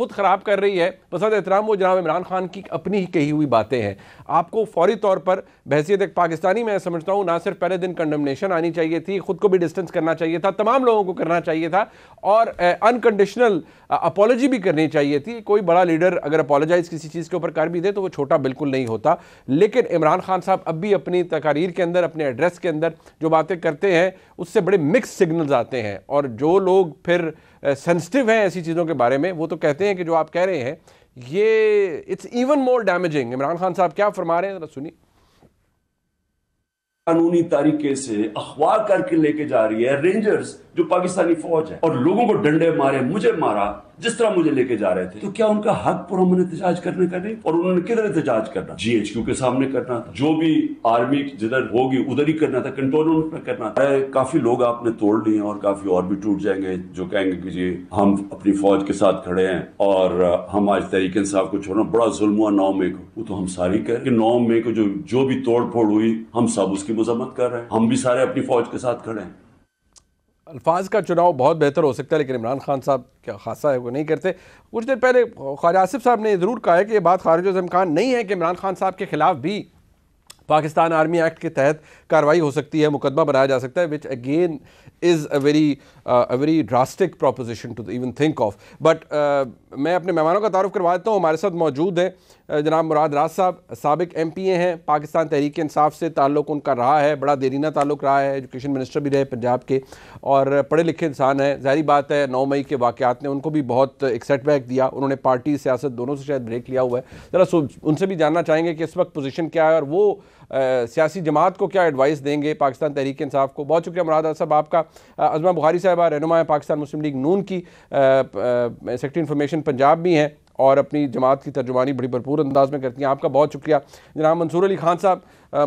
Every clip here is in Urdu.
خود خراب کر رہی ہے. بصد احترام وہ جناب عمران خان کی اپنی ہی کہی ہوئی باتیں ہیں. آپ کو فوری طور پر بحیثیت ایک پاکستانی میں سمجھتا ہوں نہ صرف پہلے دن کنڈمنیشن آنی چاہیے تھی, خود کو بھی ڈسٹنس کرنا چاہیے تھا, تمام لوگوں کو کرنا چاہیے تھا, اور انکنڈیشنل اپالوجی بھی کرنی چاہیے تھی. کوئی بڑا لیڈر اگر اپالوجائز کسی چیز کے اوپر کر بھی دے تو وہ چھوٹا بالکل نہیں ہوتا. لیکن عمران خان صاحب اب بھی اپنی تقاریر کے اندر, اپنے ایڈریس کے اندر جو باتیں کرتے ہیں اس سے بڑے مکس سگنلز آتے ہیں, اور جو لوگ پھر سینسٹیو ہیں ایسی چیزوں کے بارے میں وہ تو کہتے ہیں کہ جو آپ کہہ رہے ہیں یہ it's even more damaging. Imran Khan صاحب کیا فرما رہے ہیں ذرا سنیے. قانونی طریقے سے اغوا کر کے لے کے جا رہی ہے رینجرز جو پاکستانی فوج ہے, اور لوگوں کو ڈنڈے مارے, مجھے مارا, جس طرح مجھے لے کے جا رہے تھے. تو کیا ان کا حق پرامن احتجاج کرنے کا نہیں؟ اور انہوں نے کدھر احتجاج کرنا؟ جی ایچ کیو کے سامنے کرنا تھا. جو بھی آرمی جدھر ہوگی ادھر ہی کرنا تھا, کنٹرول میں کرنا تھا. کافی لوگ آپ نے توڑ لیے اور کافی اور بھی ٹوٹ جائیں گے جو کہیں گے کہ جی ہم اپنی فوج کے ساتھ کھڑے ہیں اور ہم آج تحریک انصاف کو چھوڑنا. بڑا ظلم ہوا 9 مئی کو, وہ تو ہم ساری کہہ رہے ہیں کہ 9 مئی کو جو بھی توڑ پھوڑ ہوئی ہم سب اس کی مذمت کر رہے ہیں. ہم بھی سارے اپنی فوج کے ساتھ کھڑے ہیں. الفاظ کا چناؤ بہت بہتر ہو سکتا ہے لیکن عمران خان صاحب کیا خاصہ ہے وہ نہیں کرتے. کچھ دیر پہلے خواجہ آصف صاحب نے ضرور کہا ہے کہ یہ بات خارج الامکان نہیں ہے کہ عمران خان صاحب کے خلاف بھی پاکستان آرمی ایکٹ کے تحت کارروائی ہو سکتی ہے, مقدمہ بنایا جا سکتا ہے, which again is a very drastic proposition to even think of. But میں اپنے مہمانوں کا تعارف کروا دیتا ہوں. ہمارے ساتھ موجود ہیں جناب مراد راز صاحب, سابق ایم پی اے ہیں, پاکستان تحریک انصاف سے تعلق ان کا رہا ہے, بڑا دیرینہ تعلق رہا ہے, ایجوکیشن منسٹر بھی رہے پنجاب کے, اور پڑھے لکھے انسان ہیں. ظاہری بات ہے 9 مئی کے واقعات نے ان کو بھی بہت ایک سیٹ بیک دیا. انہوں نے پارٹی سیاست دونوں سے شاید بریک لیا ہوا ہے. ذرا ان سے بھی جاننا چاہیں گے کہ اس وقت پوزیشن کیا ہے اور وہ سیاسی جماعت کو کیا ایڈوائس دیں گے پاکستان تحریک انصاف کو. بہت شکریہ مراد صاحب آپ کا. عظمہ بخاری صاحبہ رہنما پاکستان مسلم لیگ نون کی, سیکرٹری انفارمیشن پنجاب بھی ہیں اور اپنی جماعت کی ترجمانی بڑی بھرپور انداز میں کرتی ہیں. آپ کا بہت شکریہ. جناب منصور علی خان صاحب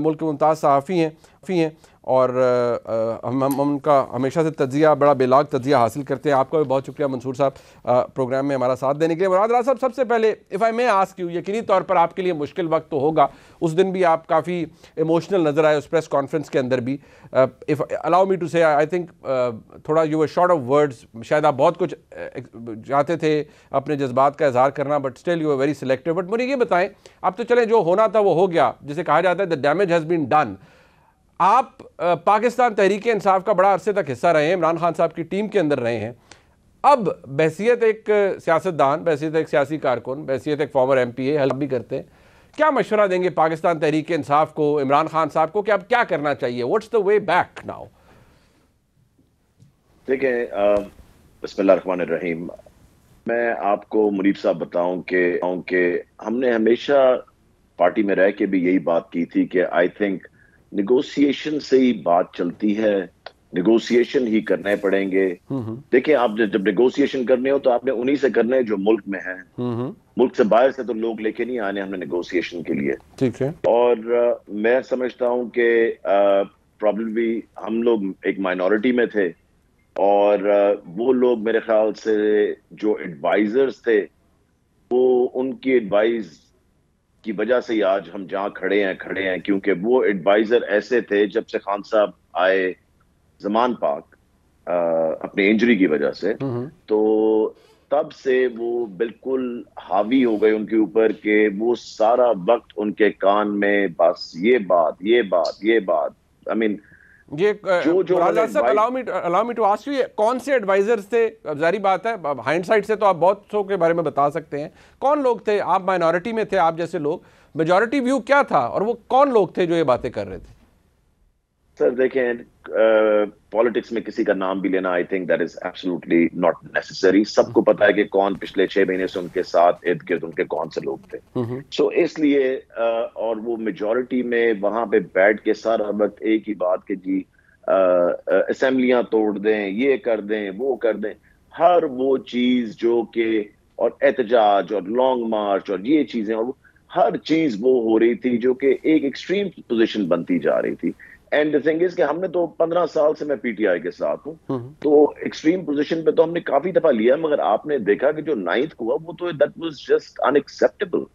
ملک کے ممتاز صحافی ہیں اور ہم ان کا ہمیشہ سے تجزیہ, بڑا بے لاگ تجزیہ حاصل کرتے ہیں. آپ کا بھی بہت شکریہ منصور صاحب پروگرام میں ہمارا ساتھ دینے کے لیے. مراد راز صاحب سب سے پہلے if I may ask you, یقینی طور پر آپ کے لیے مشکل وقت تو ہوگا, اس دن بھی آپ کافی ایموشنل نظر آئے اس پریس کانفرنس کے اندر بھی. الاؤ می ٹو سے آئی تھنک تھوڑا you were short of words, شاید آپ بہت کچھ چاہتے تھے اپنے جذبات کا اظہار کرنا, but still you are very selective. But مجھے یہ بتائیں, اب تو چلیں جو ہونا تھا وہ ہو گیا, جسے کہا جاتا ہے the damage has been done. آپ پاکستان تحریک انصاف کا بڑا عرصے تک حصہ رہے ہیں, عمران خان صاحب کی ٹیم کے اندر رہے ہیں. اب بحیثیت ایک سیاستدان, بحیثیت ایک سیاسی کارکن, بحیثیت ایک فارمر ایم پی اے, حلف بھی کرتے ہیں, کیا مشورہ دیں گے پاکستان تحریک انصاف کو, عمران خان صاحب کو, کہ اب کیا کرنا چاہیے؟ What's the way back now? دیکھیں, بسم اللہ الرحمن الرحیم. میں آپ کو منیب صاحب بتاؤں کہ ہم نے ہمیشہ پارٹی میں رہ کے بھی یہی بات کی تھی کہ آئی تھنک نیگوسیشن سے ہی بات چلتی ہے, نیگوسیشن ہی کرنے پڑیں گے. دیکھیں, آپ جب نیگوسیشن کرنے ہو تو آپ نے انہی سے کرنے جو ملک میں ہیں. ملک سے باہر سے تو لوگ لے کے نہیں آنے ہم نے نیگوسیشن کے لیے. ٹھیک ہے. اور میں سمجھتا ہوں کہ پرابلی ہم لوگ ایک مائنورٹی میں تھے, اور وہ لوگ میرے خیال سے جو ایڈوائزرز تھے وہ ان کی ایڈوائز کی وجہ سے ہی آج ہم جہاں کھڑے ہیں, کیونکہ وہ ایڈوائزر ایسے تھے جب سے خان صاحب آئے زمان پاک اپنی انجری کی وجہ سے, تو تب سے وہ بالکل حاوی ہو گئے ان کے اوپر کہ وہ سارا وقت ان کے کان میں بس یہ بات. I mean, allow me to ask you, کون سے ایڈوائزرز تھے؟ ظاہری بات ہے ہائنڈ سائٹ سے تو آپ بہت سو کے بارے میں بتا سکتے ہیں, کون لوگ تھے؟ آپ مائنورٹی میں تھے, آپ جیسے لوگ, میجورٹی ویو کیا تھا, اور وہ کون لوگ تھے جو یہ باتیں کر رہے تھے؟ سر دیکھیں, پالیٹکس میں کسی کا نام بھی لینا I think that is absolutely not necessary. سب کو پتا ہے کہ کون پچھلے 6 مہینے سے ان کے ساتھ ارد گرد ان کے کون سے لوگ تھے. سو اس لیے اور وہ میجورٹی میں وہاں پہ بیٹھ کے سارا وقت ایک ہی بات کہ جی اسمبلیاں توڑ دیں, یہ کر دیں, وہ کر دیں, ہر وہ چیز جو کہ, اور احتجاج اور لانگ مارچ اور یہ چیزیں, اور ہر چیز وہ ہو رہی تھی جو کہ ایک ایکسٹریم پوزیشن بنتی جا رہی تھی. اینڈ the thing is کہ ہم نے تو 15 سال سے میں پی ٹی آئی کے ساتھ ہوں, تو ایکسٹریم پوزیشن پہ تو ہم نے کافی دفعہ لیا, مگر آپ نے دیکھا کہ جو 9th ہوا وہ تو that was just unacceptable.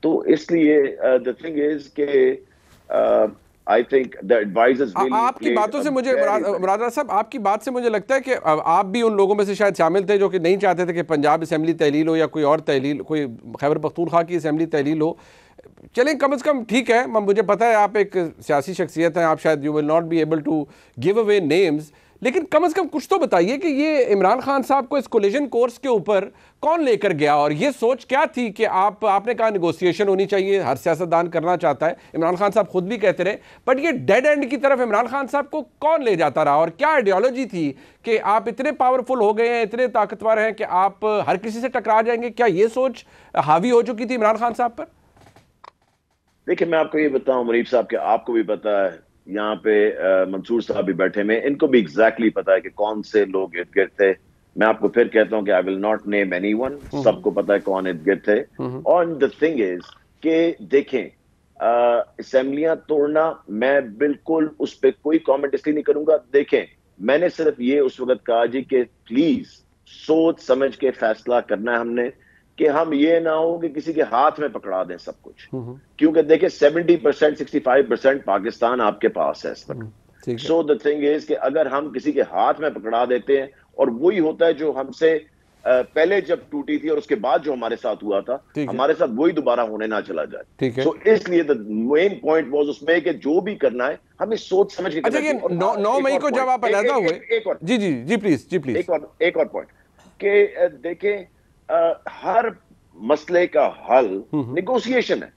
تو اس لیے the thing is کہ I think the advisors really آپ کی played باتوں سے a مجھے very مراد راز صاحب آپ کی بات سے مجھے لگتا ہے کہ آپ بھی ان لوگوں میں سے شاید شامل تھے جو کہ نہیں چاہتے تھے کہ پنجاب اسمبلی تحلیل ہو یا کوئی اور تحلیل, کوئی خیبر پختونخوا کی اسمبلی تحلیل ہو. چلیں کم از کم ٹھیک ہے, مجھے پتہ ہے آپ ایک سیاسی شخصیت ہیں, آپ شاید you will not be able to give away names, لیکن کم از کم کچھ تو بتائیے کہ یہ عمران خان صاحب کو اس کولیجن کورس کے اوپر کون لے کر گیا, اور یہ سوچ کیا تھی کہ آپ نے کہا نیگوسیشن ہونی چاہیے, ہر سیاستدان کرنا چاہتا ہے, عمران خان صاحب خود بھی کہتے رہے, بٹ یہ ڈیڈ اینڈ کی طرف عمران خان صاحب کو کون لے جاتا رہا, اور کیا آئیڈیالوجی تھی کہ آپ اتنے پاورفل ہو گئے ہیں, اتنے طاقتور ہیں کہ آپ ہر کسی سے ٹکرا جائیں گے, کیا یہ سوچ حاوی ہو چکی تھی عمران خان صاحب پر؟ دیکھیں میں آپ کو یہ بتاؤں منیب صاحب کہ آپ کو بھی پتا ہے, یہاں پہ منصور صاحب بھی بیٹھے میں, ان کو بھی ایگزیکٹلی پتا ہے کہ کون سے لوگ ارد گرد تھے. میں آپ کو پھر کہتا ہوں کہ I will not name anyone, سب کو پتا ہے کون ارد گرد تھے. اور the thing is کہ دیکھیں اسمبلیاں توڑنا, میں بالکل اس پہ کوئی کامنٹ اس لیے نہیں کروں گا. دیکھیں میں نے صرف یہ اس وقت کہا جی کہ پلیز سوچ سمجھ کے فیصلہ کرنا ہے ہم نے, کہ ہم یہ نہ ہو کہ کسی کے ہاتھ میں پکڑا دیں سب کچھ, کیونکہ دیکھیں 70% 65% پاکستان آپ کے پاس ہے اس وقت. سو the thing is کہ اگر ہم کسی کے ہاتھ میں پکڑا دیتے ہیں, اور وہی ہوتا ہے جو ہم سے پہلے جب ٹوٹی تھی اور اس کے بعد جو ہمارے ساتھ ہوا تھا, ہمارے ساتھ وہی دوبارہ ہونے نہ چلا جائے. سو اس لیے مین پوائنٹ واز اس میں کہ جو بھی کرنا ہے ہمیں سوچ سمجھ کے کرنا ہے. 9 مئی کو جب آپ علیحدہ ہوئے, جی پلیز ایک اور پوائنٹ کہ دیکھیں ہر مسئلے کا حل نیگوسیشن ہے.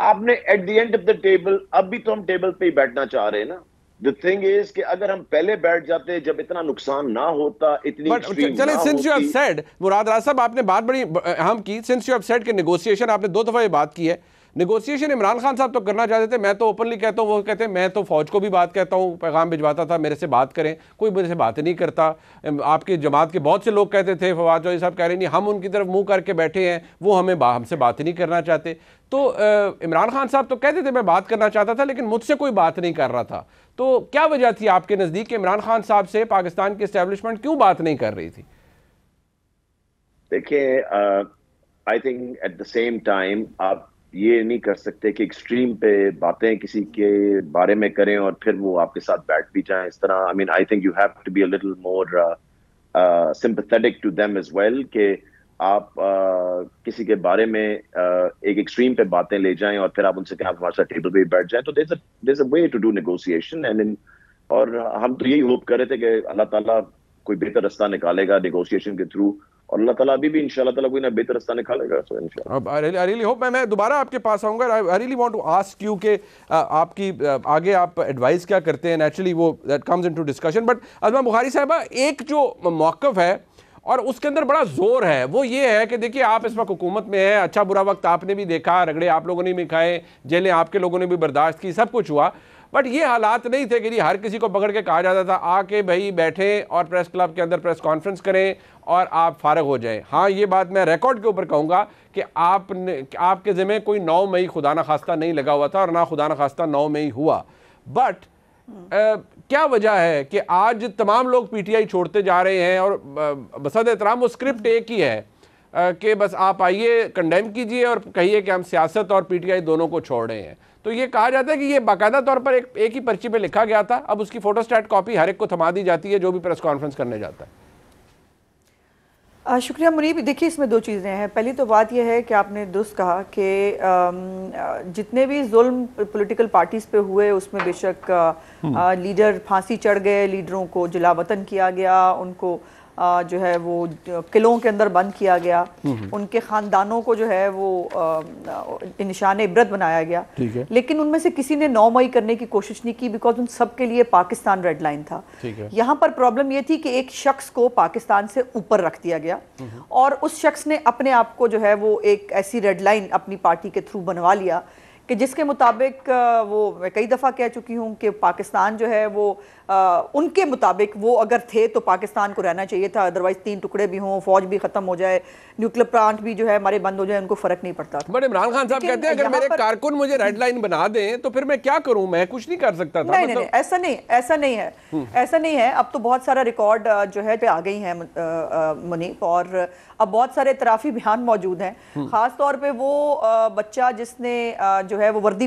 آپ نے at the end of the table, اب بھی تو ہم ٹیبل پہ ہی بیٹھنا چاہ رہے ہیں نا. The thing is کہ اگر ہم پہلے بیٹھ جاتے جب اتنا نقصان نہ ہوتا, اتنی ایکسٹریم نہ ہوتی. since you have said, مراد راز صاحب آپ نے بات بڑی اہم کی, since you have said کہ نیگوسیشن, آپ نے 2 دفعہ یہ بات کی ہے, نیگوسیشن عمران خان صاحب تو کرنا چاہتے تھے. میں تو اوپنلی کہتا ہوں, وہ کہتے ہیں میں تو فوج کو بھی بات کہتا ہوں, پیغام بھجواتا تھا میرے سے بات کریں, کوئی میرے سے بات نہیں کرتا. آپ کے جماعت کے بہت سے لوگ کہتے تھے, فواد چودھری صاحب کہہ رہے نہیں, ہم ان کی طرف منہ کر کے بیٹھے ہیں, وہ ہم سے بات نہیں کرنا چاہتے. تو عمران خان صاحب تو کہتے تھے میں بات کرنا چاہتا تھا, لیکن مجھ سے کوئی بات نہیں کر رہا تھا. تو کیا وجہ تھی آپ کے نزدیک کہ عمران خان صاحب سے پاکستان کی اسٹیبلشمنٹ کیوں بات نہیں کر رہی تھی؟ دیکھیں I think at the same time آپ یہ نہیں کر سکتے کہ ایکسٹریم پہ باتیں کسی کے بارے میں کریں اور پھر وہ آپ کے ساتھ بیٹھ بھی جائیں اس طرح. I mean, I think you have to be a little more sympathetic to them as well, کہ آپ کسی کے بارے میں ایک ایکسٹریم پہ باتیں لے جائیں اور پھر آپ ان سے کہیں ہمارے ساتھ ٹیبل پہ بیٹھ جائیں. تو there's a way to do negotiation, اور ہم تو یہی ہوپ کر رہے تھے کہ اللہ تعالیٰ کوئی بہتر رستہ نکالے گا نیگوسیشن کے تھرو, اور اللہ تعالیٰ ابھی بھی انشاءاللہ تعالیٰ کوئی نہ بہتر رستہ نکالے گا. I really hope. میں دوبارہ آپ کے پاس آؤں گا. I really want to ask you کہ آپ کی آگے آپ ایڈوائز کیا کرتے ہیں. نیچرلی وہ that comes into discussion. But Asma Bukhari صاحبہ, ایک جو موقف ہے اور اس کے اندر بڑا زور ہے, وہ یہ ہے کہ دیکھیے آپ اس وقت حکومت میں ہیں, اچھا برا وقت آپ نے بھی دیکھا, رگڑے آپ لوگوں نے بھی کھائے, جیلیں آپ کے لوگوں نے بھی برداشت کی, سب کچھ ہوا. بٹ یہ حالات نہیں تھے کہ ہر کسی کو پکڑ کے کہا جاتا تھا آ کے بھائی بیٹھیں اور پریس کلب کے اندر پریس کانفرنس کریں اور آپ فارغ ہو جائیں. ہاں یہ بات میں ریکارڈ کے اوپر کہوں گا کہ آپ کے ذمہ کوئی 9 مئی خدا نخواستہ نہیں لگا ہوا تھا, اور نہ خدا نخواستہ 9 مئی ہوا. بٹ کیا وجہ ہے کہ آج تمام لوگ پی ٹی آئی چھوڑتے جا رہے ہیں, اور بصد احترام وہ اسکرپٹ ایک ہی ہے کہ بس آپ آئیے کنڈیم کیجئے اور کہیے کہ ہم سیاست اور پی ٹی آئی دونوں کو چھوڑ رہے ہیں. تو یہ کہا جاتا ہے کہ یہ باقاعدہ طور پر ایک ہی پرچی پہ لکھا گیا تھا, اب اس کی فوٹو سٹیٹ کاپی ہر ایک کو تھما دی جاتی ہے جو بھی پریس کانفرنس کرنے جاتا ہے. شکریہ منیب. دیکھیے اس میں 2 چیزیں ہیں. پہلی تو بات یہ ہے کہ آپ نے درست کہا کہ جتنے بھی ظلم پولیٹیکل پارٹیز پہ ہوئے اس میں بے شک لیڈر پھانسی چڑھ گئے, لیڈروں کو جلا وطن کیا گیا, ان کو جو ہے وہ قلعوں کے اندر بند کیا گیا, ان کے خاندانوں کو جو ہے وہ نشان عبرت بنایا گیا. لیکن ان میں سے کسی نے 9 مئی کرنے کی کوشش نہیں کی, بیکاز ان سب کے لیے پاکستان ریڈ لائن تھا. یہاں پر پرابلم یہ تھی کہ ایک شخص کو پاکستان سے اوپر رکھ دیا گیا, اور اس شخص نے اپنے آپ کو جو ہے وہ ایک ایسی ریڈ لائن اپنی پارٹی کے تھرو بنوا لیا کہ جس کے مطابق وہ میں کئی دفعہ کہہ چکی ہوں کہ پاکستان جو ہے وہ ان کے مطابق وہ اگر تھے تو پاکستان کو رہنا چاہیے تھا, ادروائز 3 ٹکڑے بھی ہوں, فوج بھی ختم ہو جائے, نیوکلیر پلانٹ بھی جو ہے ہمارے بند ہو جائے, ان کو فرق نہیں پڑتا تھا. بٹ عمران خان صاحب کہتے ہیں اگر میرے کارکن مجھے ریڈ لائن بنا دیں تو پھر میں کیا کروں, میں کچھ نہیں کر سکتا تھا. نہیں ایسا نہیں ہے. اب تو بہت سارا ریکارڈ جو ہے پہ آ گئی ہیں منیب, اور اب بہت سارے اعترافی بیان موجود ہیں, خاص طور پہ وہ بچہ جس نے جو جو ہے وہ وردی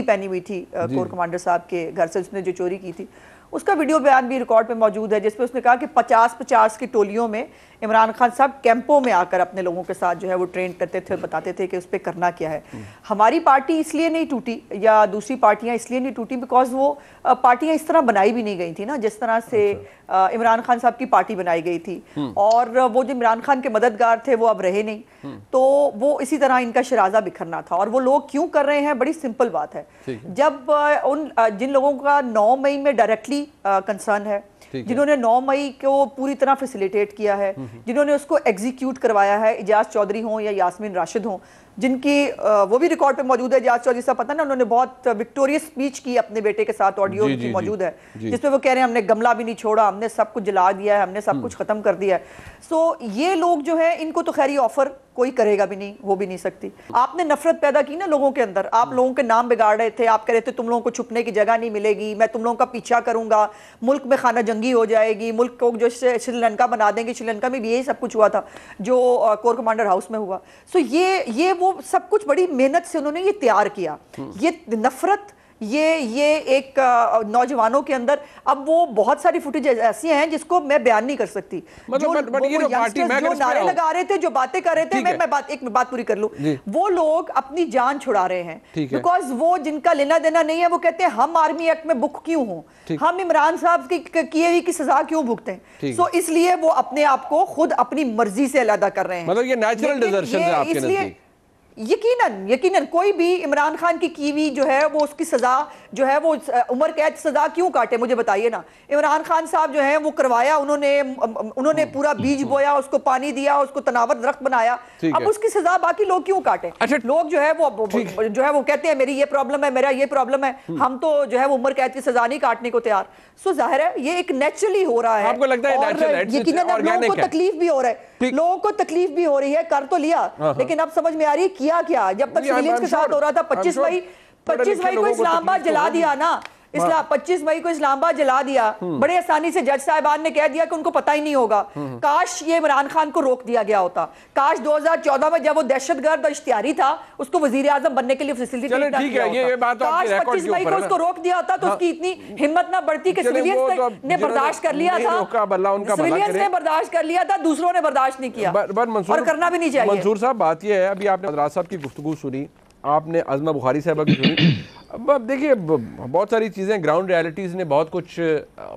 پہنی ہوئی تھی کور کمانڈر صاحب کے گھر سے اس نے جو چوری کی تھی، اس کا ویڈیو بیان بھی ریکارڈ پہ موجود ہے، جس پہ اس نے کہا کہ 50-50 کی ٹولیوں میں عمران خان صاحب کیمپوں میں آ کر اپنے لوگوں کے ساتھ جو ہے وہ ٹرین کرتے تھے، بتاتے تھے کہ اس پہ کرنا کیا ہے۔ ہماری پارٹی اس لیے نہیں ٹوٹی یا دوسری پارٹیاں اس لیے نہیں ٹوٹی بیکاز وہ پارٹیاں اس طرح بنائی بھی نہیں گئی تھی نا جس طرح سے عمران خان صاحب کی پارٹی بنائی گئی تھی، اور وہ جو عمران خان کے مددگار تھے وہ اب رہے نہیں، تو وہ اسی طرح ان کا شرازہ بکھرنا تھا۔ اور وہ لوگ کیوں کر رہے ہیں، بڑی سمپل بات ہے، جب جن لوگوں کا 9 مئی میں ڈائریکٹلی کنسرن ہے، جنہوں نے 9 مئی کو پوری طرح فیسیلیٹیٹ کیا ہے، جنہوں نے اس کو ایگزیکیوٹ کروایا ہے، اجاز چودھری ہوں یا یاسمین راشد ہوں، جن کی وہ بھی ریکارڈ پہ موجود ہے، اجاز چودھری صاحب پتہ نا انہوں نے بہت وکٹوریس اسپیچ کی اپنے بیٹے کے ساتھ، آڈیو کی موجود ہے جس پہ وہ کہہ رہے ہیں ہم نے گملہ بھی نہیں چھوڑا، ہم نے سب کچھ جلا دیا ہے، ہم نے سب کچھ ختم کر دیا ہے۔ سو یہ لوگ جو ہیں ان کو تو خیری آفر کوئی کرے گا بھی نہیں، ہو بھی نہیں سکتی۔ آپ نے نفرت پیدا کی نا لوگوں کے اندر، آپ لوگوں کے نام بگاڑ رہے تھے، آپ کہہ رہے تھے تم لوگوں کو چھپنے کی جگہ نہیں ملے گی، میں تم لوگوں کا پیچھا کروں گا، ملک میں خانہ جنگی ہو جائے گی، ملک کو جو سری لنکا بنا دیں گے، سری لنکا میں بھی یہی سب کچھ ہوا تھا جو کور کمانڈر ہاؤس میں ہوا۔ سو یہ وہ سب کچھ بڑی محنت سے انہوں نے یہ تیار کیا، یہ نفرت، یہ ایک نوجوانوں کے اندر، اب وہ بہت ساری فوٹیج ایسی ہیں جس کو میں بیان نہیں کر سکتی، جو نعرے لگا رہے تھے، جو باتیں کر رہے تھے، میں ایک بات پوری کر لوں، وہ لوگ اپنی جان چھڑا رہے ہیں بیکاز وہ جن کا لینا دینا نہیں ہے، وہ کہتے ہیں ہم آرمی ایکٹ میں بک کیوں ہوں، ہم عمران صاحب کی کیے ہوئی کی سزا کیوں بھگتیں، سو اس لیے وہ اپنے آپ کو خود اپنی مرضی سے علیحدہ کر رہے ہیں۔ مطلب یہ نیچرل ڈیزرشن ہے آپ کے نزدیک؟ یقیناً کوئی بھی عمران خان کی کیوی جو ہے وہ اس کی سزا جو ہے وہ عمر قید سزا کیوں کاٹے، مجھے بتائیے نا۔ عمران خان صاحب جو ہیں وہ کروایا، انہوں نے پورا بیج بویا، اس کو پانی دیا، اس کو تناور درخت بنایا، اب اس کی سزا باقی لوگ کیوں کاٹیں؟ لوگ جو ہے وہ کہتے ہیں میری یہ پرابلم ہے، میرا یہ پرابلم ہے، ہم تو جو ہے وہ عمر قید کی سزا نہیں کاٹنے کو تیار۔ سو ظاہر ہے یہ ایک نیچرلی ہو رہا ہے، آپ کو لگتا ہے یقیناً لوگوں کو تکلیف بھی ہو رہا ہے، لوگوں کو تکلیف بھی ہو رہی ہے، کر تو لیا لیکن اب سمجھ میں آ رہی ہے کیا جب تک سویلینز کے ساتھ ہو رہا تھا۔ 25 مئی کو اسلام آباد جلا دیا نا، 25 مئی کو اسلام آباد جلا دیا، بڑے آسانی سے جج صاحبان نے کہہ دیا کہ ان کو پتہ ہی نہیں ہوگا۔ کاش یہ عمران خان کو روک دیا گیا ہوتا، کاش 2014 میں جب وہ دہشت گرد اور اشتہاری تھا اس کو وزیر اعظم بننے کے لیے فیسیلیٹیٹ کیا ہوتا، کاش 25 مئی کو اس کو روک دیا ہوتا تو اس کی اتنی ہمت نہ بڑھتی کہ سویلینز نے برداشت کر لیا تھا، سویلینز نے برداشت کر لیا تھا، دوسروں نے برداشت نہیں کیا اور کرنا بھی نہیں چاہیے۔ منصور صاحب بات یہ ہے، ابھی آپ نے حضرات صاحب کی گفتگو سنی، آپ نے عظمہ بخاری صاحبہ کی سنی، اب دیکھیے بہت ساری چیزیں گراؤنڈ ریالٹیز نے بہت کچھ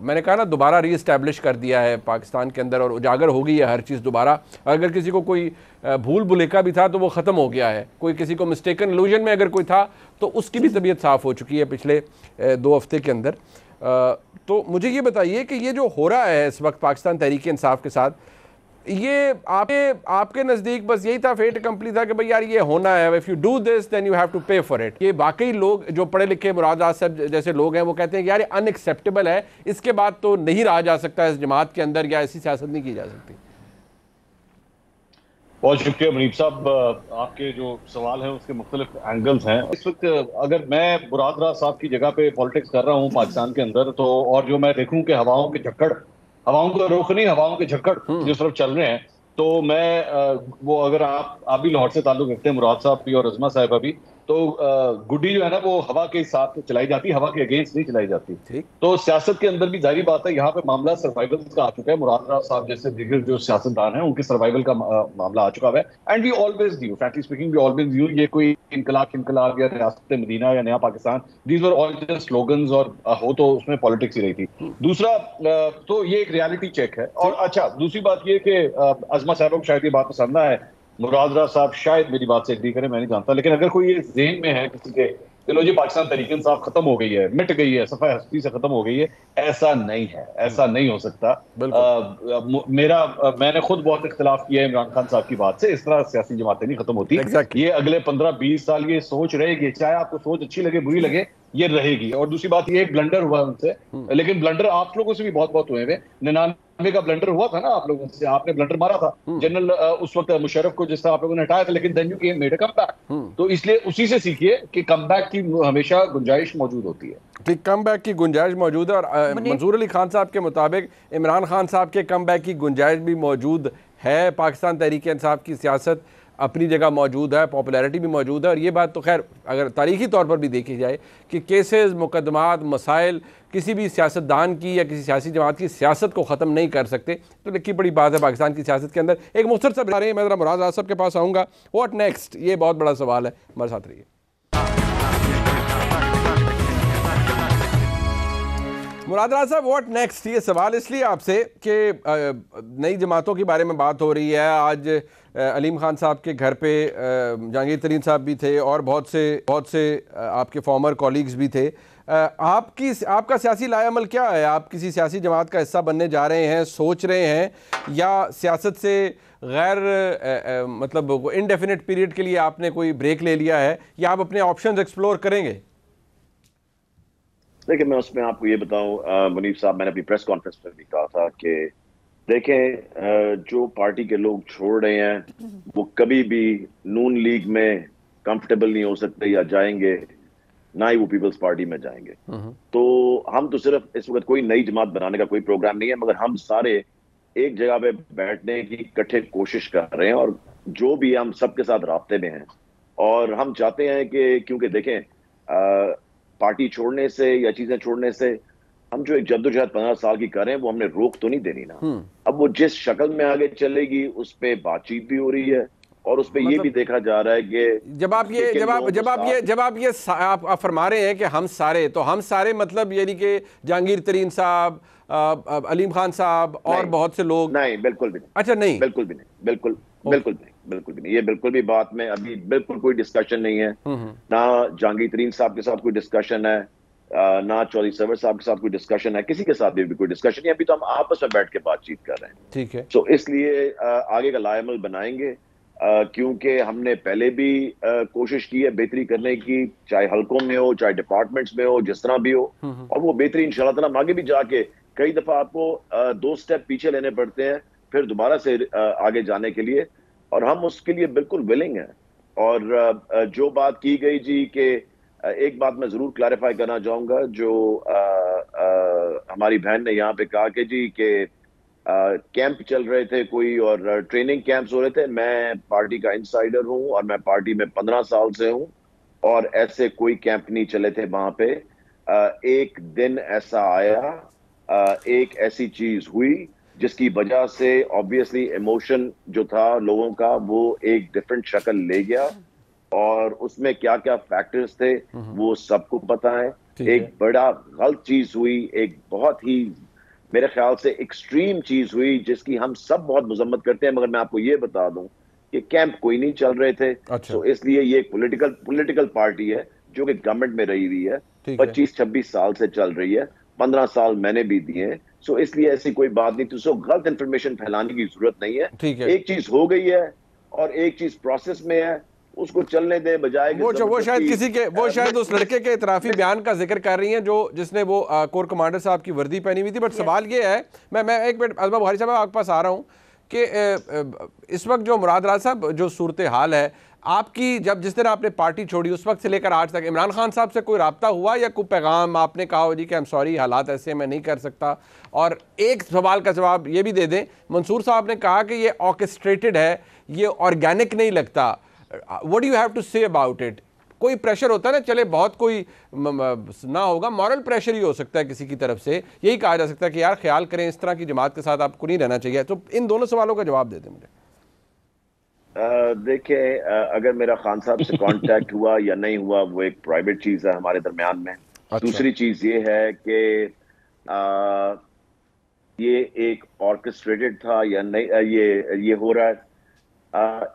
میں نے کہا نا دوبارہ ری اسٹیبلش کر دیا ہے پاکستان کے اندر، اور اجاگر ہو گئی ہے ہر چیز دوبارہ۔ اگر کسی کو کوئی بھول بھلیکا بھی تھا تو وہ ختم ہو گیا ہے، کوئی کسی کو مسٹیکن الوژن میں اگر کوئی تھا تو اس کی بھی طبیعت صاف ہو چکی ہے پچھلے 2 ہفتے کے اندر۔ تو مجھے یہ بتائیے کہ یہ جو ہو رہا ہے اس وقت پاکستان تحریک انصاف کے ساتھ، یہ آپ کے نزدیک بس یہی تھا، فیٹ کمپلی تھا کہ بھئی یار یہ ہونا ہے، if you do this then you have to pay for it؟ یہ باقی لوگ جو پڑھے لکھے مراد راز صاحب جیسے لوگ ہیں وہ کہتے ہیں کہ یار یہ ان ایکسیپٹیبل ہے، اس کے بعد تو نہیں رہا جا سکتا اس جماعت کے اندر، یا ایسی سیاست نہیں کی جا سکتی۔ بہت شکریہ منیب صاحب، آپ کے جو سوال ہیں اس کے مختلف اینگلز ہیں۔ اس وقت اگر میں مراد راز صاحب کی جگہ پہ پالیٹکس کر رہا ہوں پاکستان کے اندر تو، اور جو میں دیکھوں کہ ہواؤں کے جھکڑ، ہواؤں کا رخ نہیں، ہواؤں کے جھکڑ جس طرف چل رہے ہیں، تو میں وہ اگر آپ بھی لاہور سے تعلق رکھتے ہیں، مراد صاحب بھی اور عظمہ صاحبہ بھی، تو گڈی جو ہے نا وہ ہوا کے ساتھ چلائی جاتی، ہوا کے اگینسٹ نہیں چلائی جاتی۔ تو سیاست کے اندر بھی ظاہری بات ہے یہاں پہ معاملہ سروائیول کا آ چکا ہے، مراد راز صاحب جیسے دیگر جو سیاستدان ہیں ان کے سروائیول کا معاملہ آ چکا ہے، and we always knew, frankly speaking we always knew, یہ کوئی انقلاب یا ریاست مدینہ یا نیا Pakistan, these were all just slogans, اور ہو تو اس میں پالیٹکس ہی رہی تھی۔ دوسرا تو یہ ایک ریالٹی چیک ہے، اور اچھا دوسری بات یہ کہ عظمہ صاحبہ کو شاید یہ بات پسند نہ ہے، مراد راز صاحب شاید میری بات سے ایگری کریں، میں نہیں جانتا، لیکن اگر کوئی یہ ذہن میں ہے کسی کے چلو جی پاکستان تحریک انصاف ختم ہو گئی ہے، مٹ گئی ہے، صفحہ ہستی سے ختم ہو گئی ہے، ایسا نہیں ہے، ایسا نہیں ہو سکتا۔ میں نے خود بہت اختلاف کیا ہے عمران خان صاحب کی بات سے، اس طرح سیاسی جماعتیں نہیں ختم ہوتی، یہ اگلے 15-20 سال یہ سوچ رہے گی، چاہے آپ کو سوچ اچھی لگے بری لگے یہ رہے گی۔ اور دوسری بات یہ ایک بلنڈر ہوا ان سے، لیکن بلنڈر آپ لوگوں سے بھی بہت ہوئے ہوئے، 99 کا بلنڈر ہوا تھا نا آپ لوگوں سے، آپ نے بلنڈر مارا تھا جنرل اس وقت مشرف کو، جس طرح آپ لوگوں نے ہٹایا تھا، لیکن then you came made a comeback۔ تو اس لیے اسی سے سیکھیے کہ کم بیک کی ہمیشہ گنجائش موجود ہوتی ہے، کہ کم بیک کی گنجائش موجود ہے، اور منظور علی خان صاحب کے مطابق عمران خان صاحب کے کم بیک کی گنجائش بھی موجود ہے۔ پاکستان تحریک انصاف کی سیاست اپنی جگہ موجود ہے, پاپولیرٹی بھی موجود ہے, اور یہ بات تو خیر اگر تاریخی طور پر بھی دیکھی جائے کہ کیسز, مقدمات, مسائل کسی بھی سیاستدان کی یا کسی سیاسی جماعت کی سیاست کو ختم نہیں کر سکتے. تو لکھی بڑی بات ہے پاکستان کی سیاست کے اندر. ایک مختصر سا بتا رہے ہیں, میں ذرا مراد راز صاحب کے پاس آؤں گا. واٹ نیکسٹ, یہ بہت بڑا سوال ہے, ہمارے ساتھ رہیے. مراد راز صاحب, واٹ نیکسٹ, یہ سوال اس لیے آپ سے کہ نئی جماعتوں کے بارے میں بات ہو رہی ہے. آج علیم خان صاحب کے گھر پہ جہانگیر ترین صاحب بھی تھے اور بہت سے آپ کے فارمر کولیگز بھی تھے. آپ کا سیاسی لائے عمل کیا ہے؟ آپ کسی سیاسی جماعت کا حصہ بننے جا رہے ہیں, سوچ رہے ہیں, یا سیاست سے غیر مطلب انڈیفینٹ پیریڈ کے لیے آپ نے کوئی بریک لے لیا ہے, یا آپ اپنے آپشنز ایکسپلور کریں گے؟ دیکھیں, میں اس میں آپ کو یہ بتاؤں منیب صاحب, میں نے اپنی پریس کانفرنس میں بھی کہا تھا کہ دیکھیں جو پارٹی کے لوگ چھوڑ رہے ہیں وہ کبھی بھی نون لیگ میں کمفرٹیبل نہیں ہو سکتے یا جائیں گے, نہ ہی وہ پیپلز پارٹی میں جائیں گے. تو ہم تو صرف اس وقت کوئی نئی جماعت بنانے کا کوئی پروگرام نہیں ہے, مگر ہم سارے ایک جگہ پہ بیٹھنے کی اکٹھے کوشش کر رہے ہیں, اور جو بھی ہم سب کے ساتھ رابطے میں ہیں. اور ہم چاہتے ہیں کہ کیونکہ دیکھیں پارٹی چھوڑنے سے یا چیزیں چھوڑنے سے ہم جو ایک جدوجہد 15 سال کی کر رہے ہیں وہ ہم نے روک تو نہیں دینی نا. اب وہ جس شکل میں آگے چلے گی اس پہ بات چیت بھی ہو رہی ہے, اور اس پہ یہ بھی دیکھا جا رہا ہے کہ جب آپ یہ فرما رہے ہیں کہ ہم سارے, تو ہم سارے مطلب یعنی کہ جہانگیر ترین صاحب, علیم خان صاحب اور بہت سے لوگ؟ نہیں, بالکل بھی نہیں. اچھا نہیں, بالکل بھی نہیں, بالکل بھی نہیں. یہ بالکل بھی بات میں ابھی بالکل کوئی ڈسکشن نہیں ہے. نہ جہانگیر ترین صاحب کے ساتھ کوئی ڈسکشن ہے, نہ چودھری سرور صاحب کے ساتھ کوئی ڈسکشن ہے, کسی کے ساتھ بھی کوئی ڈسکشن نہیں. ابھی تو ہم آپس میں بیٹھ کے بات چیت کر رہے ہیں. ٹھیک ہے. تو اس لیے آگے کا لائے عمل بنائیں گے, کیونکہ ہم نے پہلے بھی کوشش کی ہے بہتری کرنے کی, چاہے حلقوں میں ہو, چاہے ڈپارٹمنٹس میں ہو, جس طرح بھی ہو. اور وہ بہتری انشاءاللہ تعالیٰ ہم آگے بھی جا کے, کئی دفعہ آپ کو 2 سٹیپ پیچھے لینے پڑتے ہیں پھر دوبارہ سے آگے جانے کے لیے, اور ہم اس کے لیے بالکل ولنگ ہیں. اور جو بات کی گئی جی, کہ ایک بات میں ضرور کلیریفائی کرنا چاہوں گا, جو ہماری بہن نے یہاں پہ کہا کہ جی کہ کیمپ چل رہے تھے کوئی اور ٹریننگ کیمپس ہو رہے تھے. میں پارٹی کا انسائیڈر ہوں اور میں پارٹی میں 15 سال سے ہوں, اور ایسے کوئی کیمپ نہیں چلے تھے وہاں پہ. ایک دن ایسا آیا, ایک ایسی چیز ہوئی جس کی وجہ سے obviously ایموشن جو تھا لوگوں کا وہ ایک ڈیفرنٹ شکل لے گیا, اور اس میں کیا کیا فیکٹرز تھے وہ سب کو پتا ہے. ایک بڑا غلط چیز ہوئی, ایک بہت ہی میرے خیال سے ایکسٹریم چیز ہوئی جس کی ہم سب بہت مذمت کرتے ہیں, مگر میں آپ کو یہ بتا دوں کہ کیمپ کوئی نہیں چل رہے تھے. تو اس لیے یہ ایک پولیٹیکل پارٹی ہے جو کہ گورنمنٹ میں رہی ہوئی ہے, 25-26 سال سے چل رہی ہے, 15 سال میں نے بھی دیے ہیں. سو اس لیے ایسی کوئی بات نہیں, تو غلط انفارمیشن پھیلانے کی ضرورت نہیں ہے. ایک چیز ہو گئی ہے اور ایک چیز پروسیس میں ہے, اس کو چلنے دیں بجائے وہ شاید اس لڑکے کے اعترافی بیان کا ذکر کر رہی ہیں جس نے وہ کور کمانڈر صاحب کی وردی پہنی ہوئی تھی. بٹ سوال یہ ہے, میں ایک منٹ ازما بخاری صاحب آپ کے پاس آ رہا ہوں, کہ اس وقت جو مراد راز صاحب جو صورتحال ہے آپ کی, جس دن آپ نے پارٹی چھوڑی اس وقت سے لے کر آج تک عمران خان صاحب سے کوئی رابطہ ہوا یا کوئی پیغام آپ نے کہا ہو جی کہ سوری حالات ایسے میں نہیں کر سکتا؟ اور ایک سوال کا جواب یہ بھی دے دیں, منصور صاحب نے کہا کہ یہ آرکسٹریٹڈ ہے, یہ آرگینک نہیں لگتا. What do you have to say about it? کوئی پریشر ہوتا ہے نا, چلے بہت کوئی نہ ہوگا, مورل پریشر ہی ہو سکتا ہے کسی کی طرف سے, یہی کہا جا سکتا ہے کہ یار خیال کریں اس طرح کی جماعت کے ساتھ آپ کو نہیں رہنا چاہیے. تو ان دونوں سوالوں کا جواب دے دیں مجھے. دیکھیں, اگر میرا خان صاحب سے کانٹیکٹ ہوا یا نہیں ہوا وہ ایک پرائیویٹ چیز ہے ہمارے درمیان میں. دوسری چیز یہ ہے کہ یہ ایک آرکسٹریٹڈ تھا یا نہیں, یہ ہو رہا ہے,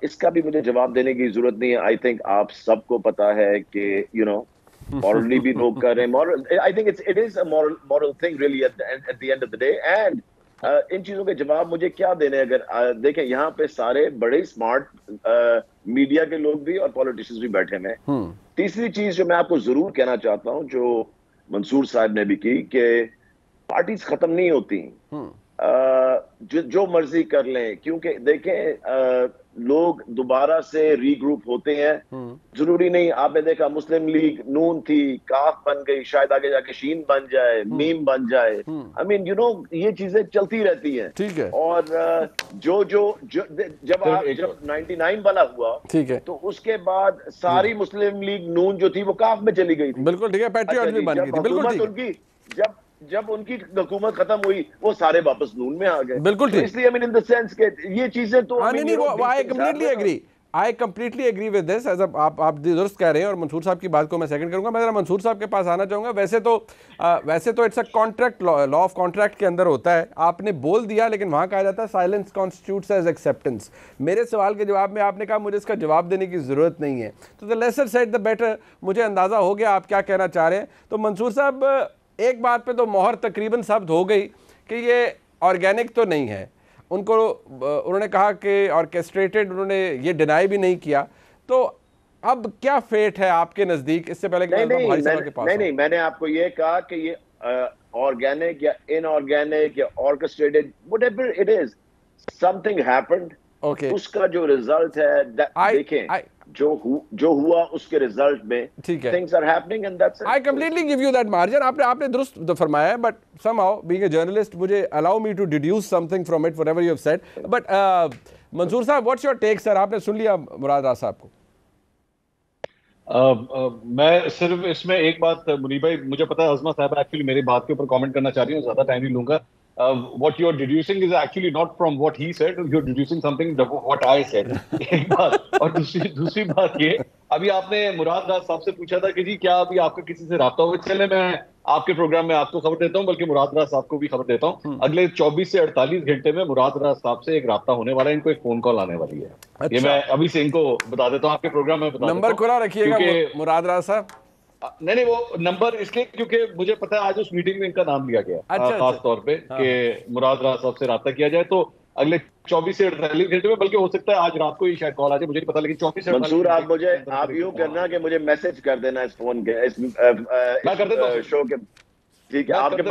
اس کا بھی مجھے جواب دینے کی ضرورت نہیں ہے. آئی تھنک آپ سب کو پتا ہے کہ مورلی بھی لوگ کر رہے ہیں. I think it is a moral thing really at the end of the day. And ان چیزوں کے جواب مجھے کیا دینے, اگر دیکھیں یہاں پہ سارے بڑے اسمارٹ میڈیا کے لوگ بھی اور پولیٹیشنز بھی بیٹھے ہیں. تیسری چیز جو میں آپ کو ضرور کہنا چاہتا ہوں, جو منصور صاحب نے بھی کی, کہ پارٹیز ختم نہیں ہوتی. جو مرضی کر لیں, کیونکہ دیکھیں لوگ دوبارہ سے ری گروپ ہوتے ہیں, ضروری نہیں. آپ نے دیکھا مسلم لیگ نون تھی, کاف بن گئی, شاید آگے جا کے شین بن جائے, میم بن جائے. I mean you know یہ چیزیں چلتی رہتی ہیں. ٹھیک ہے. اور جب 99 والا ہوا ٹھیک ہے تو اس کے بعد ساری مسلم لیگ نون جو تھی وہ کاف میں چلی گئی تھی. بالکل ٹھیک ہے, پیٹریوٹ بھی بن گئی تھی. بالکل ٹھیک ہے. جب ان کی حکومت ختم ہوئی وہ سارے واپس نون میں آ گئے. بالکل ٹھیک. اس لیے I mean in the sense کہ یہ چیزیں تو I completely agree with this. آپ درست کہہ رہے ہیں, اور منصور صاحب کی بات کو میں سیکنڈ کروں گا. میں ذرا منصور صاحب کے پاس آنا چاہوں گا. ویسے تو it's a contract, law of contract کے اندر ہوتا ہے. آپ نے بول دیا, لیکن وہاں کہا جاتا ہے سائلنس کانسٹیٹیوٹس ایز ایکسیپٹنس. میرے سوال کے جواب میں آپ نے کہا مجھے اس کا جواب دینے کی ضرورت نہیں ہے, تو the lesser said the better. مجھے اندازہ ہو گیا آپ کیا کہنا چاہ رہے ہیں. تو منصور صاحب ایک بات پہ تو مہر تقریباً ثابت ہو گئی کہ یہ آرگینک تو نہیں ہے. انہوں نے کہا کہ آرکیسٹریٹڈ, انہوں نے یہ ڈینائی بھی نہیں کیا. تو اب کیا فیٹ ہے آپ کے نزدیک, اس سے پہلے کہ نہیں, میں نے آپ کو یہ کہا کہ یہ آرگینک یا ان آرگینک یا آرکیسٹریٹڈ whatever it is, something happened. اس کا جو ریزلٹ ہے دیکھیں, جو ہوا اس کے ریزلٹ میں things are happening and that's it. I completely give you that margin. آپ نے درست فرمایا ہے, but somehow being a journalist مجھے allow me to deduce something from it whatever you have said. But منصور صاحب what's your take sir? آپ نے سن لیا مراد راز صاحب کو. میں صرف اس میں ایک بات, منیب بھائی مجھے پتا ہے عظمت صاحب ایکچولی میری بات کے اوپر کامنٹ کرنا چاہ رہی ہوں, زیادہ ٹائم نہیں لوں گا. What you are deducing is actually not from what he said, you are deducing something what I said. ایک بات. اور دوسری بات یہ, ابھی آپ نے مراد راز صاحب سے پوچھا تھا کہ جی کیا ابھی آپ کا کسی سے رابطہ ہوا. چلے میں آپ کے پروگرام میں آپ کو خبر دیتا ہوں, بلکہ مراد راز صاحب کو بھی خبر دیتا ہوں. اگلے 24 سے 48 گھنٹے میں مراد راز صاحب سے ایک رابطہ ہونے والا ہے, ان کو ایک فون کال آنے والی ہے. یہ میں ابھی سے ان کو بتا دیتا ہوں, آپ کے پروگرام میں بتا دیتا ہوں. نمبر کھلا رکھیے گا مراد راز صاحب. نہیں وہ نمبر اس لیے کیونکہ مجھے پتا ہے آج اس میٹنگ میں ان کا نام لیا گیا خاص طور پہ کہ مراد راز صاحب سے رابطہ کیا جائے. تو اگلے 24 سے 48 گھنٹے میں, بلکہ ہو سکتا ہے آج رات کو ہی شاید کال آ جائے, مجھے نہیں پتا, لیکن 24 سے 48 منصور آپ یوں کرنا کہ مجھے میسج کر دینا اس فون کے, میں کر دیتا ہوں شو کے. ٹھیک ہے, آپ کے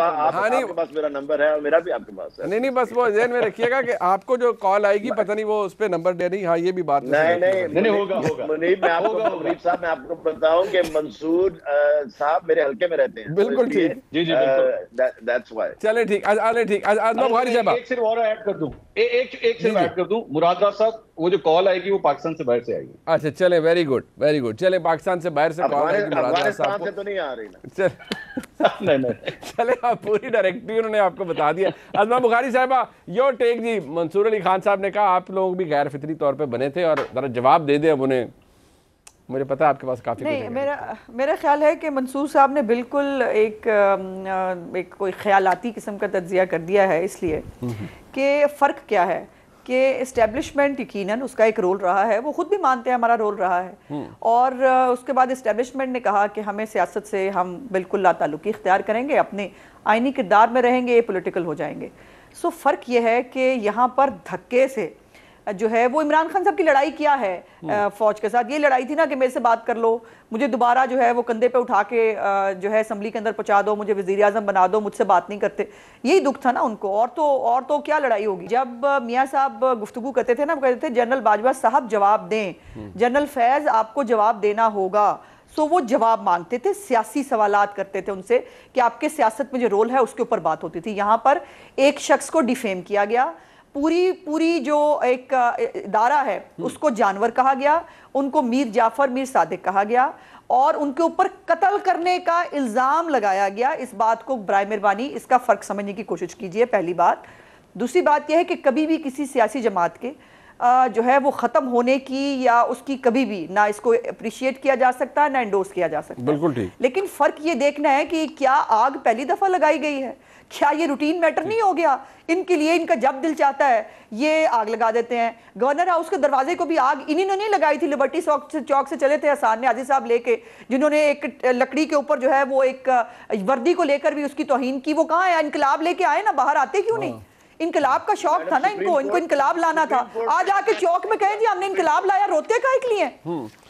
پاس میرا نمبر ہے اور میرا بھی آپ کے پاس ہے. نہیں بس وہ ذہن میں رکھیے گا کہ آپ کو جو کال آئے گی پتہ نہیں وہ اس پہ نمبر دے نہیں. ہاں یہ بھی بات نہیں ہوگا. منیب صاحب میں آپ کو بتاؤں کہ منصور صاحب میرے حلقے میں رہتے ہیں. بالکل ٹھیک. جی that's why. چلے ٹھیک. آزما بخاری صاحب ایک صرف اور ایڈ کر دوں, ایک صرف ایڈ کر دوں. مراد راز صاحب وہ جو کال آئے گی وہ پاکستان سے باہر سے آئے گی. اچھا چلے, ویری گڈ. چلے پاکستان سے باہر سے کال آئے گی مراد راز صاحب سے تو نہیں آ رہی نا. چلے آپ پوری ڈائریکٹری انہوں نے آپ کو بتا دیا. آزما بخاری صاحبہ یور ٹیک. جی منصور علی خان صاحب نے کہا آپ لوگ بھی غیر فطری طور پہ بنے تھے, اور ذرا جواب دے دیں اب انہیں. مجھے پتا ہے آپ کے پاس کافی نہیں, میرا خیال ہے کہ منصور صاحب نے بالکل ایک کوئی خیالاتی قسم کا تجزیہ کر دیا ہے, اس لیے کہ فرق کیا ہے کہ اسٹیبلشمنٹ یقیناً اس کا ایک رول رہا ہے, وہ خود بھی مانتے ہیں ہمارا رول رہا ہے, اور اس کے بعد اسٹیبلشمنٹ نے کہا کہ ہمیں سیاست سے ہم بالکل لا تعلقی اختیار کریں گے, اپنے آئینی کردار میں رہیں گے, یہ پولیٹیکل ہو جائیں گے. سو فرق یہ ہے کہ یہاں پر دھکے سے جو ہے وہ عمران خان صاحب کی لڑائی کیا ہے فوج کے ساتھ, یہ لڑائی تھی نا کہ میرے سے بات کر لو, مجھے دوبارہ جو ہے وہ کندھے پہ اٹھا کے جو ہے اسمبلی کے اندر پہنچا دو, مجھے وزیر اعظم بنا دو, مجھ سے بات نہیں کرتے. یہی دکھ تھا نا ان کو, اور تو کیا لڑائی ہوگی. جب میاں صاحب گفتگو کرتے تھے نا, وہ کہتے تھے جنرل باجوہ صاحب جواب دیں, جنرل فیض آپ کو جواب دینا ہوگا. سو وہ جواب مانگتے تھے, سیاسی سوالات کرتے تھے ان سے کہ آپ کے سیاست میں جو رول ہے اس کے اوپر بات ہوتی تھی. یہاں پر ایک شخص کو ڈیفیم کیا گیا, پوری جو ایک ادارہ ہے اس کو جانور کہا گیا, ان کو میر جعفر میر صادق کہا گیا, اور ان کے اوپر قتل کرنے کا الزام لگایا گیا. اس بات کو برائے مہربانی اس کا فرق سمجھنے کی کوشش کیجئے, پہلی بات. دوسری بات یہ ہے کہ کبھی بھی کسی سیاسی جماعت کے جو ہے وہ ختم ہونے کی یا اس کی کبھی بھی نہ اس کو اپریشیٹ کیا جا سکتا ہے نہ انڈورس کیا جا سکتا ہے. بالکل ٹھیک. لیکن فرق یہ دیکھنا ہے کہ کیا آگ پہلی دفعہ لگائی گئی ہے, کیا یہ روٹین میٹر نہیں ہو گیا ان کے لیے, ان کا جب دل چاہتا ہے یہ آگ لگا دیتے ہیں. گورنر ہاؤس کے دروازے کو بھی آگ انہی نے نہیں لگائی تھی, لبرٹی چوک سے چلے تھے حسان نیازی صاحب لے کے, جنہوں نے ایک لکڑی کے اوپر جو ہے وہ ایک وردی کو لے کر بھی اس کی توہین کی. وہ کہاں ہے, انقلاب لے کے آئے نا, باہر آتے کیوں نہیں. انقلاب کا شوق تھا نا ان کو انقلاب لانا تھا. آج آ کے چوک میں کہیں جی ہم نے انقلاب لایا, روتے کا ایک لیے.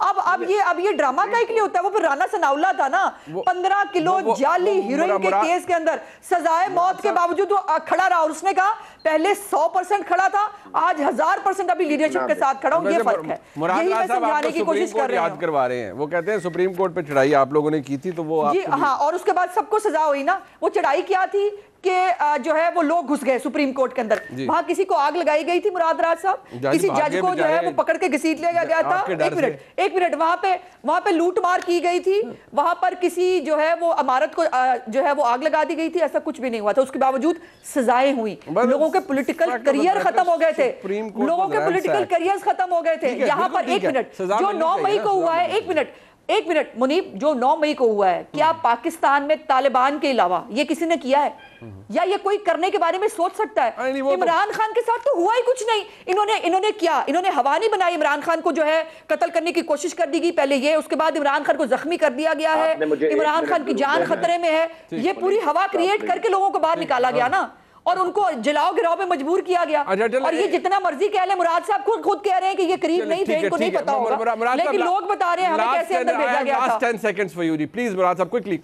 اب یہ ڈرامہ کا ایک لیے ہوتا ہے. وہ پھر رانا ثناء اللہ تھا نا, 15 کلو جعلی ہیروئن کے کیس کے اندر سزائے موت کے باوجود وہ کھڑا رہا, اور اس نے کہا پہلے 100% کھڑا تھا, آج 1000% ابھی لیڈرشپ کے ساتھ کھڑا ہوں. یہ فرق ہے, یہی میں سمجھانے کی کوشش کر رہے یاد کروا رہے ہیں. وہ کہتے ہیں سپریم کورٹ پہ چڑھائی آپ لوگوں نے کی تھی تو وہ جی ہاں, اور اس کے بعد سب کو سزا ہوئی نا. وہ چڑھائی کیا تھی کہ جو ہے وہ لوگ گھس گئے سپریم کورٹ کے اندر, وہاں کسی کو آگ لگائی گئی تھی مراد راج صاحب, کسی جج کو جو ہے وہ پکڑ کے گھسیٹ لیا گیا تھا. ایک منٹ, وہاں پہ لوٹ مار کی گئی تھی, وہاں پر کسی جو ہے وہ عمارت کو جو ہے وہ آگ لگا دی گئی تھی, ایسا کچھ بھی نہیں ہوا تھا. اس کے باوجود سزائیں ہوئی. لوگوں کے پولیٹیکل کریئر ختم ہو گئے تھے, لوگوں کے پولیٹیکل کریئر ختم ہو گئے تھے. یہاں پر ایک منٹ, جو 9 مئی کو ہوا ہے, ایک منٹ منیب, جو 9 مئی کو ہوا ہے, کیا پاکستان میں طالبان کے علاوہ یہ کسی نے کیا ہے, یا یہ کوئی کرنے کے بارے میں سوچ سکتا ہے؟ عمران خان کے ساتھ تو ہوا ہی کچھ نہیں. انہوں نے کیا, انہوں نے ہوا نہیں بنائی. عمران خان کو جو ہے قتل کرنے کی کوشش کر دی گئی پہلے یہ, اس کے بعد عمران خان کو زخمی کر دیا گیا ہے, عمران خان کی جان خطرے میں ہے. یہ پوری ہوا کریٹ کر کے لوگوں کو باہر نکالا گیا نا, اور ان کو جلاؤ گراؤ میں مجبور کیا گیا. اور یہ جتنا مرضی کہہ لیں, مراد صاحب خود کہہ رہے ہیں کہ یہ قریب نہیں تھے, ان کو نہیں پتا ہوگا, لیکن لوگ بتا رہے ہیں ہمیں کیسے اندر بھیجا گیا تھا. 10 seconds for you جی, پلیز مراد صاحب کوئکلی.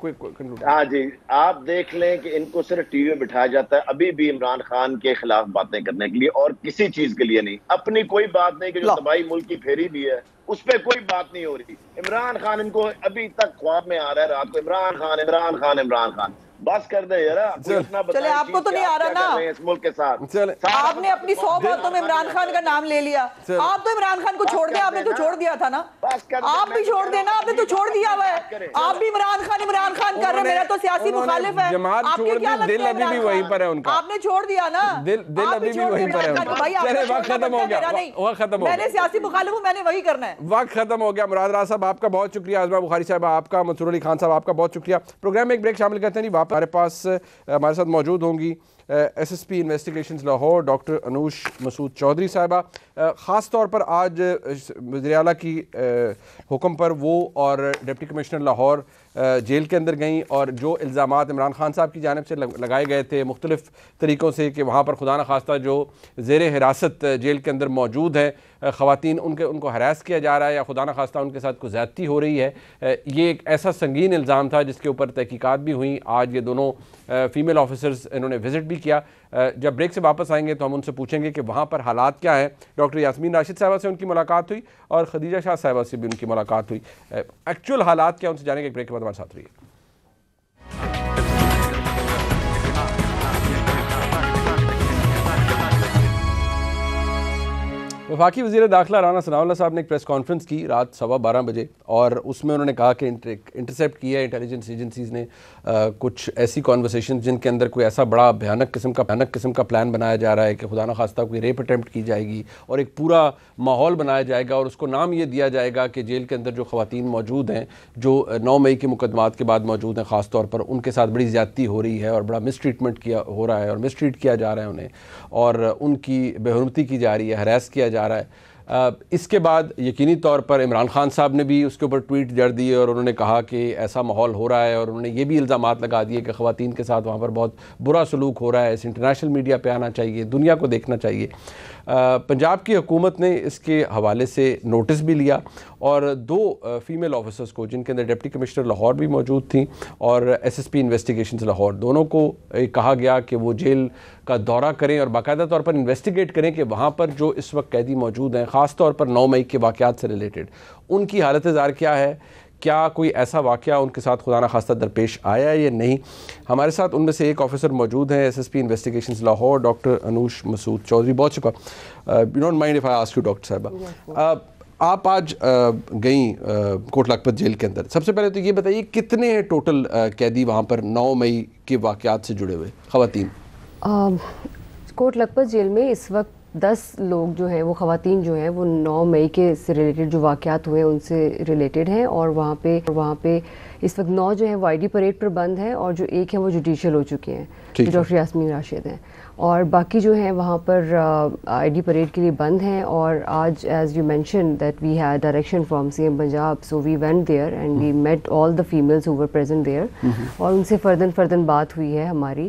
ہاں جی, آپ دیکھ لیں کہ ان کو صرف ٹی وی میں بٹھایا جاتا ہے ابھی بھی عمران خان کے خلاف باتیں کرنے کے لیے, اور کسی چیز کے لیے نہیں. اپنی کوئی بات نہیں, کہ جو تباہی ملک کی پھیری بھی ہے اس پہ کوئی بات نہیں ہو رہی. عمران خان ان کو ابھی تک خواب میں آ رہا ہے رات کو, عمران خان عمران خان عمران خان. بس کر دیں یار, چلے آپ کو تو نہیں آ رہا نا اس ملک کے ساتھ. آپ نے اپنی 100 باتوں میں عمران خان کا نام لے لیا. آپ تو عمران خان کو چھوڑ دیں, آپ نے تو چھوڑ دیا تھا نا. آپ بھی چھوڑ دینا, آپ نے تو چھوڑ دیا ہوا ہے. آپ بھی عمران خان کر رہے ہیں, میرا تو سیاسی مخالف ہے. آپ کے کیا لگتا ہے عمران خان, آپ نے چھوڑ دیا نا, دل ابھی بھی وہیں پر ہے. چلے وقت ختم ہو گیا, وقت ختم ہو گیا. میں نے سیاسی مخالف ہوں, میں نے وہی کرنا ہے. وقت ختم ہو گیا. مراد راز صاحب آپ کا بہت شکریہ, عظمہ بخاری صاحب آپ کا, منصور علی خان صاحب آپ کا بہت شکریہ. پروگرام میں ایک بریک شامل کرتے ہیں. واپس ہمارے پاس ہمارے ساتھ موجود ہوں گی S S P investigations Lahore doctor Anoosh Masood Chaudhry صاحبہ. خاص طور پر آج وزیر اعلیٰ کی حکم پر وہ اور ڈپٹی کمشنر لاہور جیل کے اندر گئیں, اور جو الزامات عمران خان صاحب کی جانب سے لگائے گئے تھے مختلف طریقوں سے کہ وہاں پر خدا نخواستہ جو زیر حراست جیل کے اندر موجود ہیں خواتین, ان کو ہراس کیا جا رہا ہے یا خدا نخواستہ ان کے ساتھ کوئی زیادتی ہو رہی ہے, یہ ایک ایسا سنگین الزام تھا جس کے اوپر تحقیقات بھی ہوئیں. آج یہ دونوں فیمیل آفیسرز انہوں نے وزٹ بھی کیا. جب بریک سے واپس آئیں گے تو ہم ان سے پوچھیں گے کہ وہاں پر حالات کیا ہیں. ڈاکٹر یاسمین راشد صاحبہ سے ان کی ملاقات ہوئی اور خدیجہ شاہ صاحبہ سے بھی ان کی ملاقات ہوئی. ایکچوئل حالات کیا ان سے جانے کے بریک کے بعد ہمارے ساتھ رہیے. وفاقی وزیر داخلہ رانا ثناء اللہ صاحب نے ایک پریس کانفرنس کی رات 12:15 بجے, اور اس میں انہوں نے کہا کہ انٹرسیپٹ کیا ہے انٹیلیجنس ایجنسیز نے کچھ ایسی کانورسیشن جن کے اندر کوئی ایسا بڑا بھیانک قسم کا پلان بنایا جا رہا ہے کہ خدا نخواستہ کوئی ریپ اٹیمپٹ کی جائے گی, اور ایک پورا ماحول بنایا جائے گا, اور اس کو نام یہ دیا جائے گا کہ جیل کے اندر جو خواتین موجود ہیں جو 9 مئی کے مقدمات کے بعد موجود ہیں, خاص طور پر ان کے ساتھ بڑی زیادتی ہو رہی ہے اور بڑا مس ٹریٹمنٹ ہو رہا ہے اور مس ٹریٹ کیا جا رہا ہے انہیں, اور ان کی بے حرمتی کی جا رہی ہے, ہراس کیا جا رہا ہے. اس کے بعد یقینی طور پر عمران خان صاحب نے بھی اس کے اوپر ٹویٹ جڑ دیے, اور انہوں نے کہا کہ ایسا ماحول ہو رہا ہے, اور انہوں نے یہ بھی الزامات لگا دیے کہ خواتین کے ساتھ وہاں پر بہت برا سلوک ہو رہا ہے, اس انٹرنیشنل میڈیا پہ آنا چاہیے, دنیا کو دیکھنا چاہیے. پنجاب کی حکومت نے اس کے حوالے سے نوٹس بھی لیا, اور 2 فیمیل آفیسرز کو جن کے اندر ڈپٹی کمشنر لاہور بھی موجود تھیں اور S S P investigations Lahore, دونوں کو کہا گیا کہ وہ جیل کا دورہ کریں اور باقاعدہ طور پر انویسٹیگیٹ کریں کہ وہاں پر جو اس وقت قیدی موجود ہیں, خاص طور پر 9 مئی کے واقعات سے ریلیٹڈ, ان کی حالت زار کیا ہے, کیا کوئی ایسا واقعہ ان کے ساتھ خدا نخواستہ درپیش آیا ہے یا نہیں. ہمارے ساتھ ان میں سے ایک آفیسر موجود ہیں S S P investigations Lahore doctor Anoosh Masood Chaudhry. بہت شکریہ. You don't mind if I ask you doctor صاحبہ, آپ آج گئیں کوٹ لکھپت جیل کے اندر, سب سے پہلے تو یہ بتائیے کتنے ہیں ٹوٹل قیدی وہاں پر 9 مئی کے واقعات سے جڑے ہوئے خواتین؟ کوٹ لکھپت جیل میں اس وقت 10 لوگ جو ہیں وہ خواتین جو ہیں وہ 9 مئی کے سے ریلیٹڈ جو واقعات ہوئے ان سے ریلیٹڈ ہیں, اور وہاں پہ اس وقت 9 جو ہیں وہ آئی ڈی پریڈ پر بند ہیں, اور جو ایک ہیں وہ جوڈیشل ہو چکے ہیں جو ڈاکٹر یاسمین راشد ہیں, اور باقی جو ہیں وہاں پر آئی ڈی پریڈ کے لیے بند ہیں. اور آج as you mention that we had direction from C M Punjab, so we went there and we met all the families who were present there, اور ان سے فردن بات ہوئی ہے ہماری.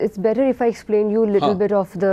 it's better if I explain you little bit of the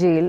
jail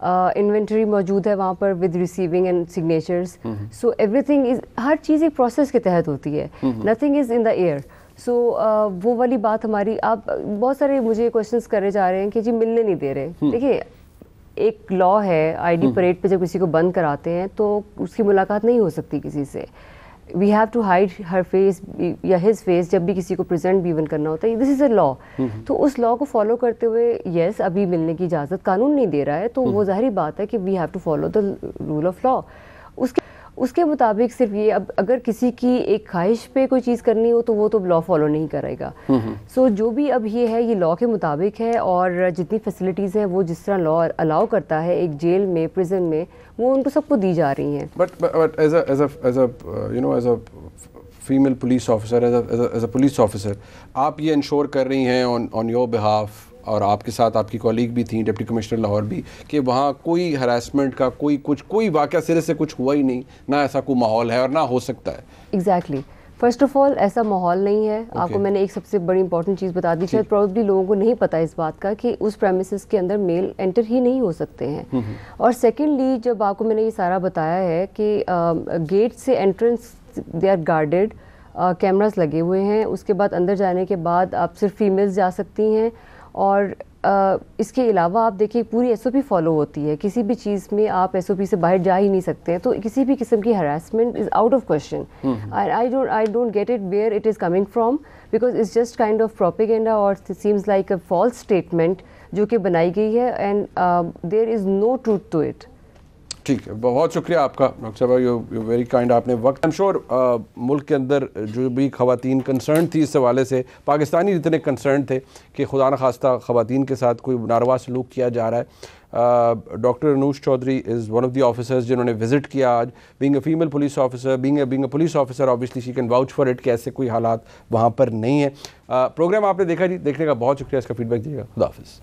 inventory موجود ہے وہاں پر with receiving and signatures. So everything is, ہر چیز ایک پروسیس کے تحت ہوتی ہے, nothing is in the year. سو وہ والی بات ہماری, آپ بہت سارے مجھے کوشچنس کرے جا رہے ہیں کہ جی ملنے نہیں دے رہے. دیکھیے ایک لا ہے, آئی ڈی پریڈ پہ جب کسی کو بند کراتے ہیں تو اس کی ملاقات نہیں ہو سکتی کسی سے. We have to hide her face یا ہز فیس جب بھی کسی کو پریزنٹ بھی ایون کرنا ہوتا ہے. دس از اے لا. تو اس لا کو فالو کرتے ہوئے یس ابھی ملنے کی اجازت قانون نہیں دے رہا ہے, تو وہ ظاہری بات ہے کہ we have to follow the rule of law. اس کے مطابق صرف یہ, اب اگر کسی کی ایک خواہش پہ کوئی چیز کرنی ہو تو وہ تو لا فالو نہیں کرے گا. سو جو بھی اب یہ ہے یہ لا کے مطابق ہے, اور جتنی فیسلٹیز ہیں وہ جس طرح لا الاؤ کرتا ہے ایک جیل میں, پریزن میں, وہ ان کو سب کو دی جا رہی ہیں. But as a female police officer, as a police officer, آپ یہ انشور کر رہی ہیں on your behalf, اور آپ کے ساتھ آپ کی کولیگ بھی تھیں ڈپٹی کمشنر لاہور بھی, کہ وہاں کوئی ہراسمنٹ کا کوئی واقعہ سرے سے کچھ ہوا ہی نہیں, نہ ایسا کوئی ماحول ہے اور نہ ہو سکتا ہے. ایگزیکٹلی. فرسٹ آف آل ایسا ماحول نہیں ہے. آپ کو میں نے ایک سب سے بڑی امپورٹنٹ چیز بتا دی, شاید پروبیبلی لوگوں کو نہیں پتا اس بات کا کہ اس پریمیسز کے اندر میل انٹر ہی نہیں ہو سکتے ہیں. اور سیکنڈلی جب آپ کو میں نے یہ سارا بتایا ہے کہ گیٹ سے entrance they are guarded, cameras لگے ہوئے ہیں, اس کے بعد اندر جانے کے بعد آپ صرف فیمیلز جا سکتی ہیں, اور اس کے علاوہ آپ دیکھیے پوری ایس او پی فالو ہوتی ہے. کسی بھی چیز میں آپ ایس او پی سے باہر جا ہی نہیں سکتے ہیں, تو کسی بھی قسم کی harassment is out of question. I don't get it where it is coming from, because it's just kind of propaganda or it seems like a false statement جو کہ بنائی گئی ہے, and there is no truth to it. ٹھیک ہے, بہت شکریہ آپ کا ڈاکٹر صاحبہ, یو ویری کائنڈ. آپ نے وقت, ایم شور ملک کے اندر جو بھی خواتین کنسرن تھی اس حوالے سے, پاکستانی اتنے کنسرن تھے کہ خدا نخواستہ خواتین کے ساتھ کوئی ناروا سلوک کیا جا رہا ہے. Doctor Anoosh Chaudhry is one of the officers جنہوں نے وزٹ کیا آج, being a female police officer, being a police officer, obviously she can vouch for it کہ ایسے کوئی حالات وہاں پر نہیں ہیں. پروگرام آپ نے دیکھا جی, دیکھنے کا بہت شکریہ, اس کا فیڈ بیک دیجیے گا. خدا حافظ.